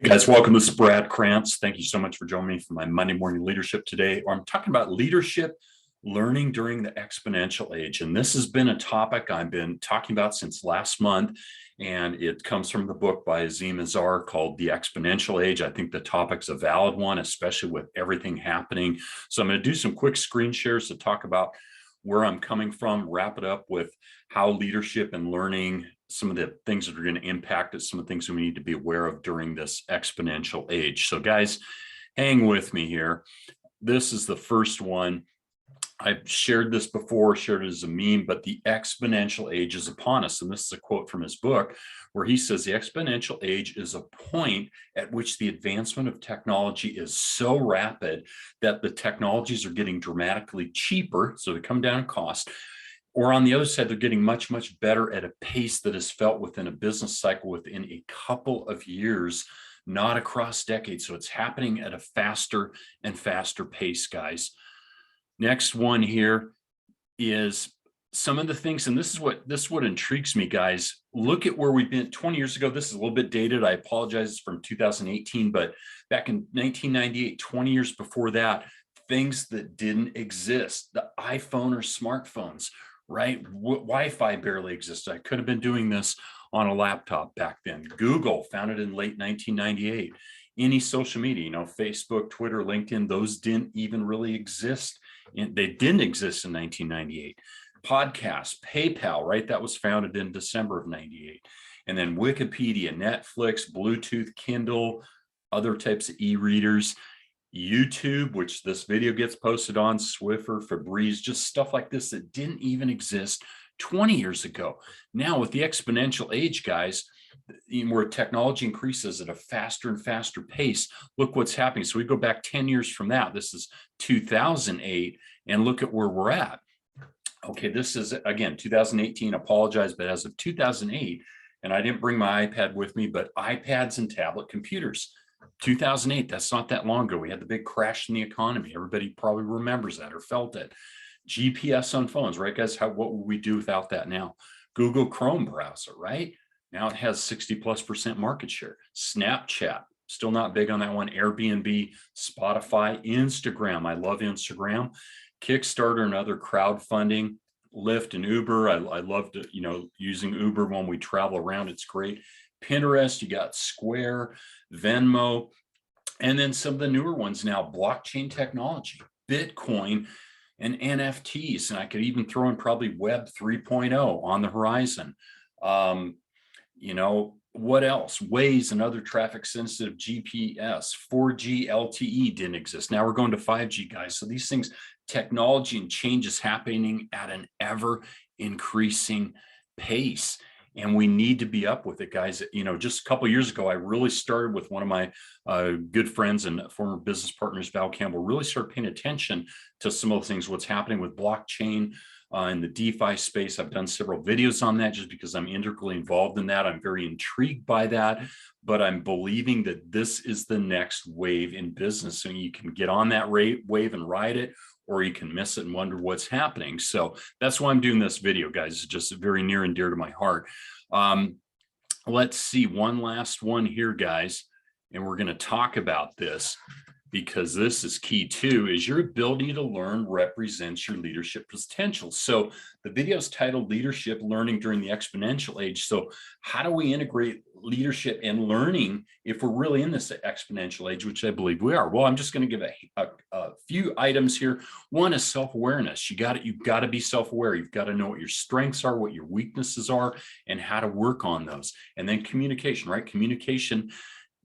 Hey guys, welcome. This is Brad Krantz. Thank you so much for joining me for my Monday morning leadership today. I'm talking about leadership learning during the exponential age. And this has been a topic I've been talking about since last month. And it comes from the book by Azim Azar called The Exponential Age. I think the topic's a valid one, especially with everything happening. So I'm going to do some quick screen shares to talk about where I'm coming from, wrap it up with how leadership and learning, some of the things that are going to impact it, some of the things we need to be aware of during this exponential age. So guys, hang with me here. This is the first one. I've shared this before, shared it as a meme, but the exponential age is upon us. And this is a quote from his book where he says the exponential age is a point at which the advancement of technology is so rapid that the technologies are getting dramatically cheaper, so they come down in cost. Or on the other side, they're getting much, much better at a pace that is felt within a business cycle within a couple of years, not across decades. So it's happening at a faster and faster pace, guys. Next one here is some of the things, and this is what intrigues me, guys. Look at where we've been 20 years ago. This is a little bit dated. I apologize, it's from 2018, but back in 1998, 20 years before that, things that didn't exist, the iPhone or smartphones, right? Wi-Fi barely existed. I could have been doing this on a laptop back then. Google, founded in late 1998. Any social media, Facebook, Twitter, LinkedIn, those didn't even really exist. They didn't exist in 1998. Podcasts, PayPal, right? That was founded in December of 98. And then Wikipedia, Netflix, Bluetooth, Kindle, other types of e-readers, YouTube, which this video gets posted on, Swiffer, Febreze, just stuff like this that didn't even exist 20 years ago. Now with the exponential age, guys, where technology increases at a faster and faster pace, look what's happening. So we go back 10 years from that. This is 2008, and look at where we're at. Okay, this is, again, 2018, apologize, but as of 2008, and I didn't bring my iPad with me, but iPads and tablet computers. 2008, that's not that long ago. We had the big crash in the economy. Everybody probably remembers that or felt it. GPS on phones, right, guys? What would we do without that now? Google Chrome browser, right? Now it has 60+% market share. Snapchat, still not big on that one. Airbnb, Spotify, Instagram. I love Instagram. Kickstarter and other crowdfunding. Lyft and Uber. I love to, using Uber when we travel around. It's great. Pinterest, you got Square, Venmo, and then some of the newer ones now, blockchain technology, Bitcoin, and NFTs. And I could even throw in probably Web 3.0 on the horizon. What else? Waze and other traffic sensitive GPS, 4G LTE didn't exist. Now we're going to 5G, guys. So these things, technology and change is happening at an ever increasing pace. And we need to be up with it, guys. Just a couple of years ago, I really started with one of my good friends and former business partners, Val Campbell, really started paying attention to some of the things, what's happening with blockchain in the DeFi space. I've done several videos on that just because I'm integrally involved in that. I'm very intrigued by that, but I'm believing that this is the next wave in business. So you can get on that wave and ride it, or you can miss it and wonder what's happening. So that's why I'm doing this video, guys. It's just very near and dear to my heart. Let's see, one last one here, guys, and we're going to talk about this because this is key too, is your ability to learn represents your leadership potential. So the video is titled Leadership Learning During the Exponential Age. So how do we integrate leadership and learning if we're really in this exponential age, which I believe we are? Well, I'm just going to give a few items here. One is self-awareness. You've got to be self-aware. You've got to know what your strengths are, what your weaknesses are, and how to work on those. And then communication, right? Communication,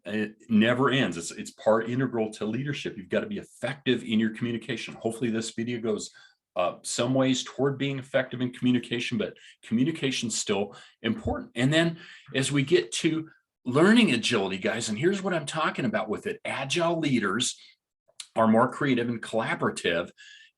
it never ends. It's part integral to leadership. You've got to be effective in your communication. Hopefully this video goes some ways toward being effective in communication, but communication is still important. And then as we get to learning agility, guys, and here's what I'm talking about with it. Agile leaders are more creative and collaborative,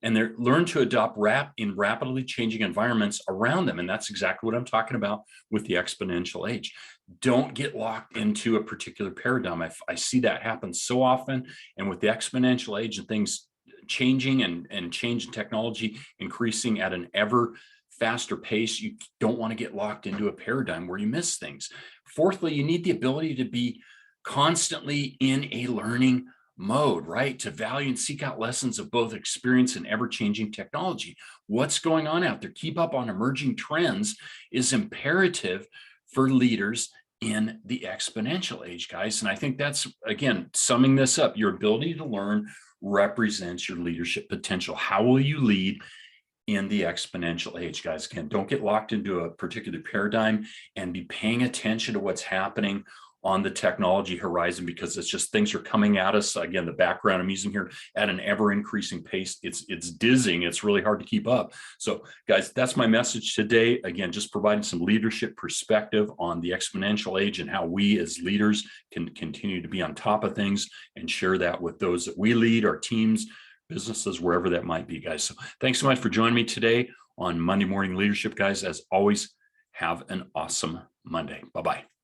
and they learn to adopt in rapidly changing environments around them. And that's exactly what I'm talking about with the exponential age. Don't get locked into a particular paradigm. I see that happen so often. And with the exponential age and things changing and change in technology increasing at an ever faster pace, you don't want to get locked into a paradigm where you miss things. Fourthly, you need the ability to be constantly in a learning mode, right? To value and seek out lessons of both experience and ever-changing technology. What's going on out there? Keep up on emerging trends is imperative for leaders in the exponential age, guys. And I think that's, again, summing this up, your ability to learn represents your leadership potential. How will you lead in the exponential age, guys? Again, don't get locked into a particular paradigm, and be paying attention to what's happening on the technology horizon, because it's just things are coming at us. Again, the background I'm using here at an ever increasing pace. It's dizzying. It's really hard to keep up. So guys, that's my message today. Again, just providing some leadership perspective on the exponential age and how we as leaders can continue to be on top of things and share that with those that we lead, our teams, businesses, wherever that might be, guys. So thanks so much for joining me today on Monday Morning Leadership, guys. As always, have an awesome Monday. Bye-bye.